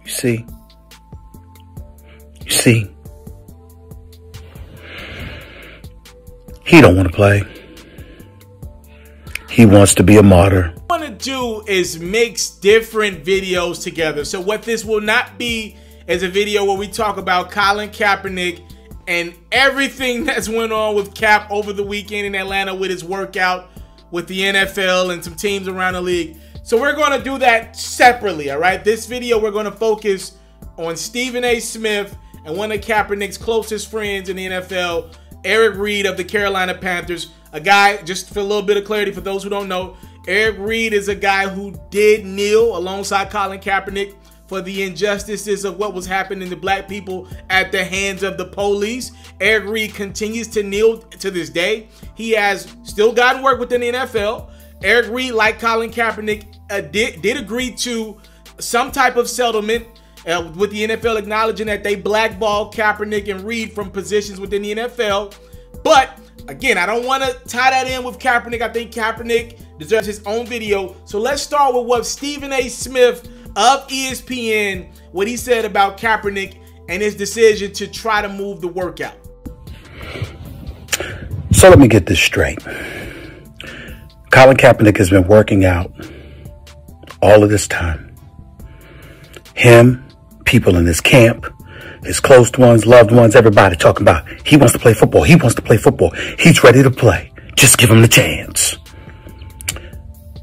You see? He don't want to play. He wants to be a martyr. What I want to do is mix different videos together. So what this will not be is a video where we talk about Colin Kaepernick and everything that's went on with Cap over the weekend in Atlanta with his workout with the NFL and some teams around the league. So we're going to do that separately, all right? This video, we're going to focus on Stephen A. Smith and one of Kaepernick's closest friends in the NFL, Eric Reid of the Carolina Panthers. A guy, just for a little bit of clarity for those who don't know, Eric Reid is a guy who did kneel alongside Colin Kaepernick for the injustices of what was happening to black people at the hands of the police. Eric Reid continues to kneel to this day. He has still gotten work within the NFL. Eric Reid, like Colin Kaepernick, did agree to some type of settlement with the NFL acknowledging that they blackballed Kaepernick and Reid from positions within the NFL. But again, I don't want to tie that in with Kaepernick. I think Kaepernick deserves his own video. So let's start with what Stephen A. Smith of ESPN, what he said about Kaepernick and his decision to try to move the workout. So let me get this straight. Colin Kaepernick has been working out all of this time. Him, people in his camp, his close ones, loved ones, everybody talking about he wants to play football. He wants to play football. He's ready to play. Just give him the chance.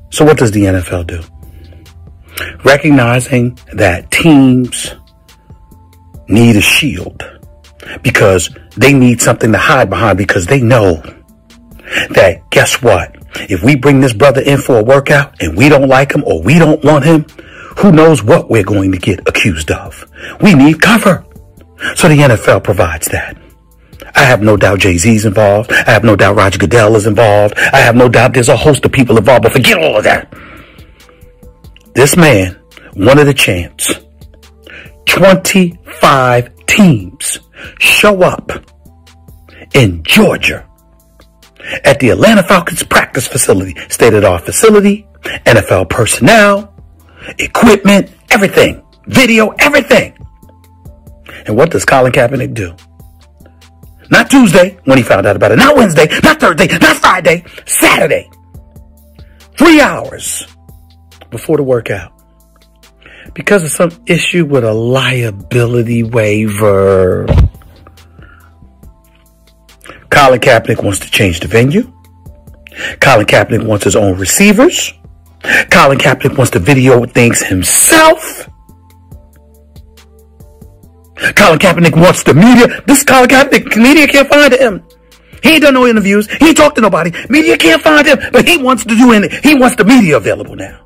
So what does the NFL do? Recognizing that teams need a shield because they need something to hide behind, because they know that, guess what? If we bring this brother in for a workout and we don't like him or we don't want him, who knows what we're going to get accused of? We need cover. So the NFL provides that. I have no doubt Jay-Z's involved. I have no doubt Roger Goodell is involved. I have no doubt there's a host of people involved, but forget all of that. This man wanted a chance. 25 teams show up in Georgia at the Atlanta Falcons practice facility, state-of-the-art facility, NFL personnel, equipment, everything, video, everything. And what does Colin Kaepernick do? Not Tuesday when he found out about it, not Wednesday, not Thursday, not Friday, Saturday. 3 hours before the workout. Because of some issue with a liability waiver. Colin Kaepernick wants to change the venue. Colin Kaepernick wants his own receivers. Colin Kaepernick wants to video things himself. Colin Kaepernick wants the media. This Colin Kaepernick, media can't find him. He ain't done no interviews. He ain't talked to nobody. Media can't find him, but he wants to do anything. He wants the media available now.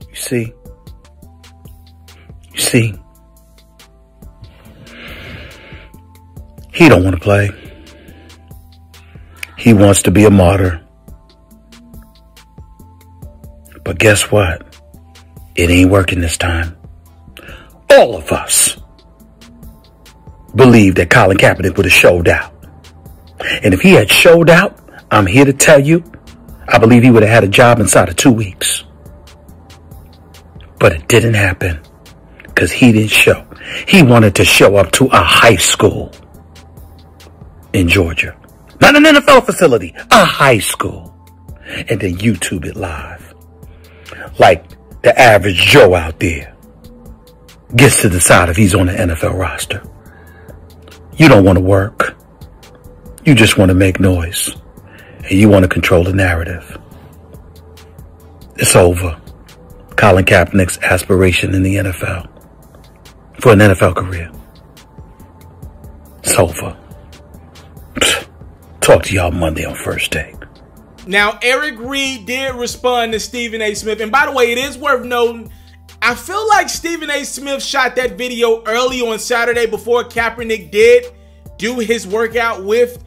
You see, he don't want to play. He wants to be a martyr. But guess what? It ain't working this time. All of us believe that Colin Kaepernick would have showed out. And if he had showed out, I'm here to tell you, I believe he would have had a job inside of 2 weeks. But it didn't happen because he didn't show. He wanted to show up to a high school in Georgia. Not an NFL facility, a high school. And then YouTube it live. Like the average Joe out there gets to decide if he's on the NFL roster. You don't want to work. You just want to make noise. And you want to control the narrative. It's over. Colin Kaepernick's aspiration in the NFL for an NFL career. It's over. Talk to y'all Monday on First Take. Now, Eric Reid did respond to Stephen A. Smith. And by the way, it is worth noting, I feel like Stephen A. Smith shot that video early on Saturday before Kaepernick did do his workout with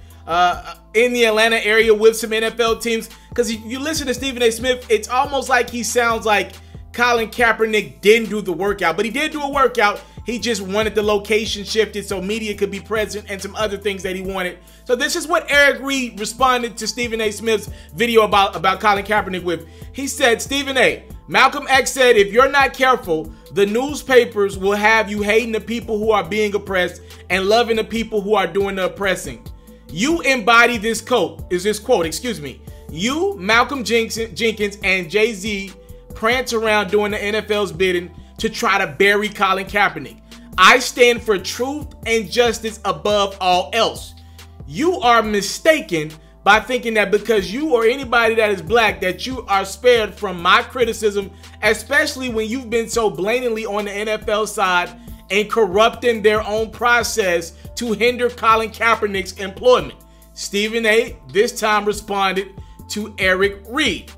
in the Atlanta area with some NFL teams. Because if you listen to Stephen A. Smith, it's almost like he sounds like Colin Kaepernick didn't do the workout. But he did do a workout. He just wanted the location shifted so media could be present and some other things that he wanted. So this is what Eric Reid responded to Stephen A. Smith's video about Colin Kaepernick with. He said, Stephen A., Malcolm X said, if you're not careful, the newspapers will have you hating the people who are being oppressed and loving the people who are doing the oppressing. You embody this quote. You, Malcolm Jenkins, and Jay-Z prance around doing the NFL's bidding to try to bury Colin Kaepernick. I stand for truth and justice above all else. You are mistaken by thinking that because you or anybody that is black that you are spared from my criticism, especially when you've been so blatantly on the NFL side and corrupting their own process to hinder Colin Kaepernick's employment. Stephen A. this time responded to Eric Reid.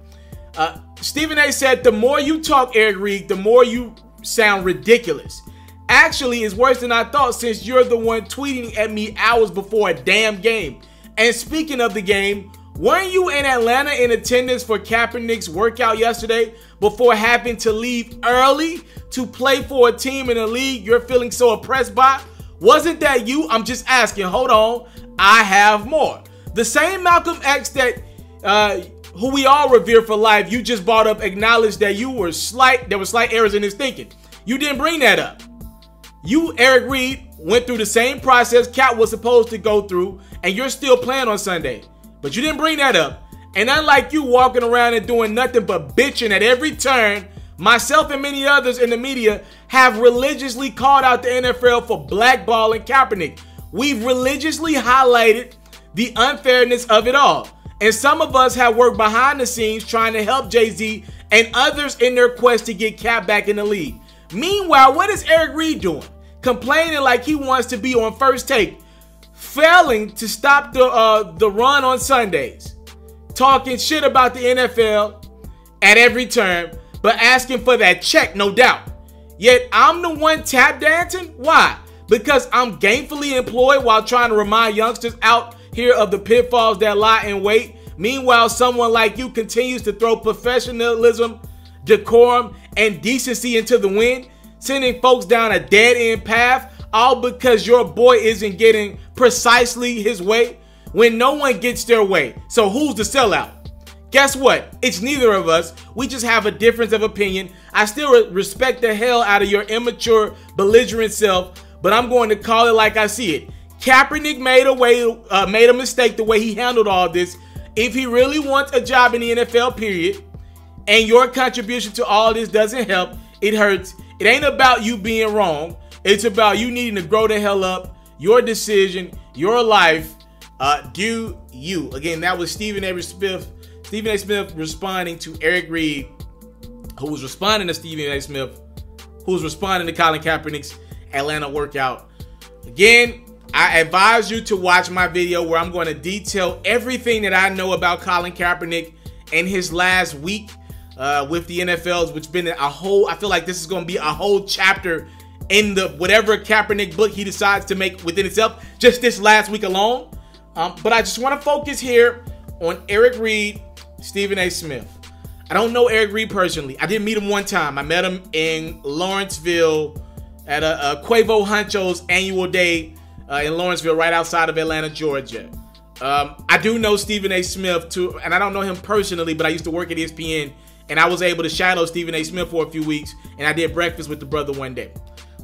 Stephen A. said, the more you talk, Eric Reid, the more you sound ridiculous. Actually, it's worse than I thought since you're the one tweeting at me hours before a damn game. And speaking of the game, weren't you in Atlanta in attendance for Kaepernick's workout yesterday before having to leave early to play for a team in a league you're feeling so oppressed by? Wasn't that you? I'm just asking. Hold on. I have more. The same Malcolm X that who we all revere for life, you just brought up, acknowledged that there were slight errors in his thinking. You didn't bring that up. You, Eric Reid, went through the same process Cap was supposed to go through, and you're still playing on Sunday. But you didn't bring that up. And unlike you walking around and doing nothing but bitching at every turn, myself and many others in the media have religiously called out the NFL for blackballing Kaepernick. We've religiously highlighted the unfairness of it all. And some of us have worked behind the scenes trying to help Jay-Z and others in their quest to get Cap back in the league. Meanwhile, what is Eric Reid doing? Complaining like he wants to be on First Take, failing to stop the run on Sundays, talking shit about the NFL at every turn, but asking for that check, no doubt. Yet I'm the one tap dancing? Why? Because I'm gainfully employed while trying to remind youngsters out here of the pitfalls that lie in wait. Meanwhile, someone like you continues to throw professionalism, decorum, and decency into the wind, sending folks down a dead-end path, all because your boy isn't getting precisely his way when no one gets their way. So who's the sellout? Guess what? It's neither of us. We just have a difference of opinion. I still respect the hell out of your immature, belligerent self, but I'm going to call it like I see it. Kaepernick made a mistake the way he handled all this. If he really wants a job in the NFL, period, and your contribution to all this doesn't help, it hurts. It ain't about you being wrong. It's about you needing to grow the hell up. Your decision, your life, do you. Again, that was Stephen A. Smith responding to Eric Reid, who was responding to Stephen A. Smith, who was responding to Colin Kaepernick's Atlanta workout. Again, I advise you to watch my video where I'm going to detail everything that I know about Colin Kaepernick and his last week with the NFLs, which been a whole, I feel like this is going to be a whole chapter in the whatever Kaepernick book he decides to make within itself, just this last week alone. But I just want to focus here on Eric Reid, Stephen A. Smith. I don't know Eric Reid personally. I did meet him one time. I met him in Lawrenceville at a Quavo Huncho's annual day in Lawrenceville, right outside of Atlanta, Georgia. I do know Stephen A. Smith too, and I don't know him personally, but I used to work at ESPN, and I was able to shadow Stephen A. Smith for a few weeks, and I did breakfast with the brother one day.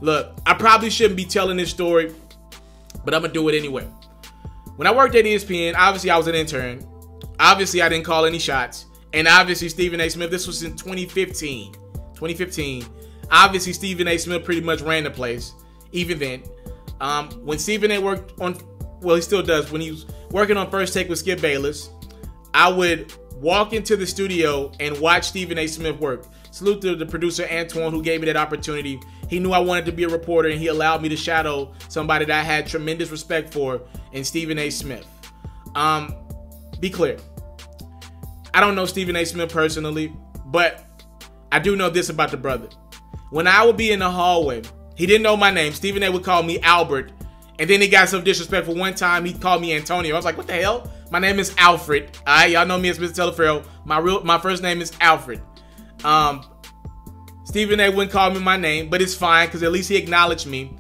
Look, I probably shouldn't be telling this story, but I'm gonna do it anyway. When I worked at ESPN, obviously I was an intern. Obviously I didn't call any shots, and obviously Stephen A. Smith, this was in 2015. Obviously Stephen A. Smith pretty much ran the place, even then. When Stephen A. worked on, well, he still does, when he was working on First Take with Skip Bayless, I would walk into the studio and watch Stephen A. Smith work. Salute to the producer, Antoine, who gave me that opportunity. He knew I wanted to be a reporter, and he allowed me to shadow somebody that I had tremendous respect for in Stephen A. Smith. Be clear. I don't know Stephen A. Smith personally, but I do know this about the brother. When I would be in the hallway, he didn't know my name. Stephen A. would call me Albert, and then he got so disrespectful. One time, he called me Antonio. I was like, what the hell? My name is Alfred. All right, y'all know me as Mr. Taliaferro. My first name is Alfred. Stephen A wouldn't call me my name, but it's fine because at least he acknowledged me.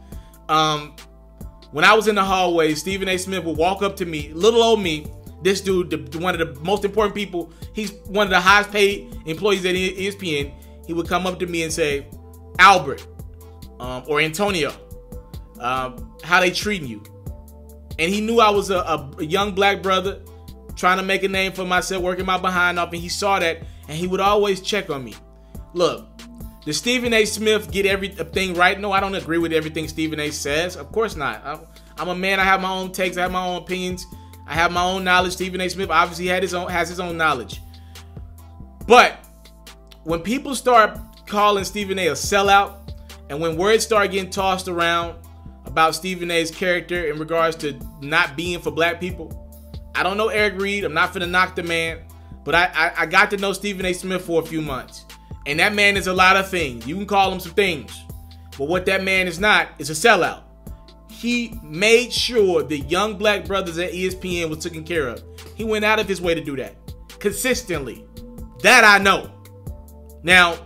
When I was in the hallway, Stephen A. Smith would walk up to me, little old me. This dude, one of the most important people, he's one of the highest paid employees at ESPN. He would come up to me and say, Albert, or Antonio, how they treating you? And he knew I was a young black brother trying to make a name for myself, working my behind off, and he saw that, and he would always check on me. Look, does Stephen A. Smith get everything right? No, I don't agree with everything Stephen A. says. Of course not. I'm a man. I have my own takes. I have my own opinions. I have my own knowledge. Stephen A. Smith obviously has his own knowledge. But when people start calling Stephen A. sellout, and when words start getting tossed around about Stephen A.'s character in regards to not being for black people, I don't know Eric Reid. I'm not finna knock the man, but I got to know Stephen A. Smith for a few months. And that man is a lot of things. You can call him some things. But what that man is not is a sellout. He made sure the young black brothers at ESPN was taken care of. He went out of his way to do that. Consistently. That I know. Now,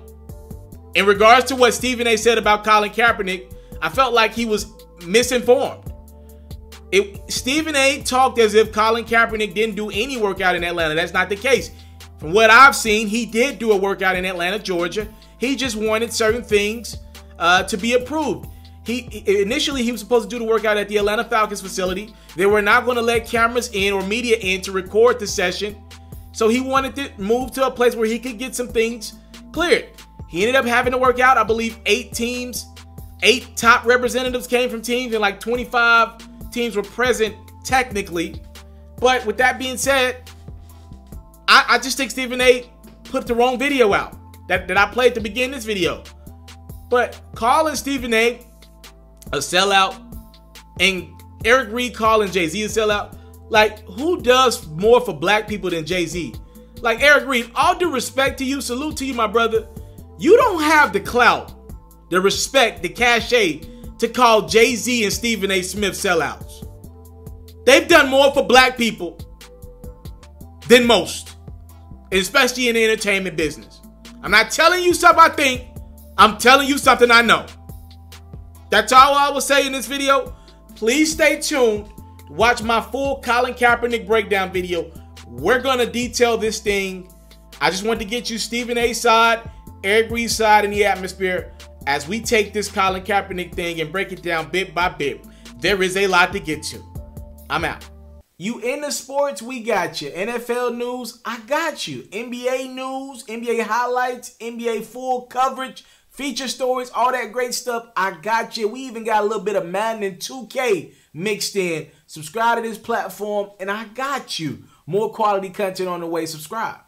in regards to what Stephen A. said about Colin Kaepernick, I felt like he was misinformed. Stephen A. talked as if Colin Kaepernick didn't do any workout in Atlanta. That's not the case. From what I've seen, he did do a workout in Atlanta, Georgia. He just wanted certain things to be approved. Initially, he was supposed to do the workout at the Atlanta Falcons facility. They were not going to let cameras in or media in to record the session. So he wanted to move to a place where he could get some things cleared. He ended up having to work out, I believe, 8 teams. 8 top representatives came from teams, and like 25 teams were present technically. But with that being said, I just think Stephen A. put the wrong video out that I played to begin this video. But calling Stephen A. a sellout and Eric Reid calling Jay-Z a sellout, like, who does more for black people than Jay-Z? Like, Eric Reid, all due respect to you, salute to you, my brother. You don't have the clout, the respect, the cachet to call Jay-Z and Stephen A. Smith sellouts. They've done more for black people than most, especially in the entertainment business. I'm not telling you something I think. I'm telling you something I know. That's all I will say in this video. Please stay tuned to watch my full Colin Kaepernick breakdown video. We're going to detail this thing. I just want to get you Stephen A.'s side, Eric Reid's side in the atmosphere as we take this Colin Kaepernick thing and break it down bit by bit. There is a lot to get to. I'm out. You into sports, we got you. NFL news, I got you. NBA news, NBA highlights, NBA full coverage, feature stories, all that great stuff, I got you. We even got a little bit of Madden and 2K mixed in. Subscribe to this platform, and I got you. More quality content on the way. Subscribe.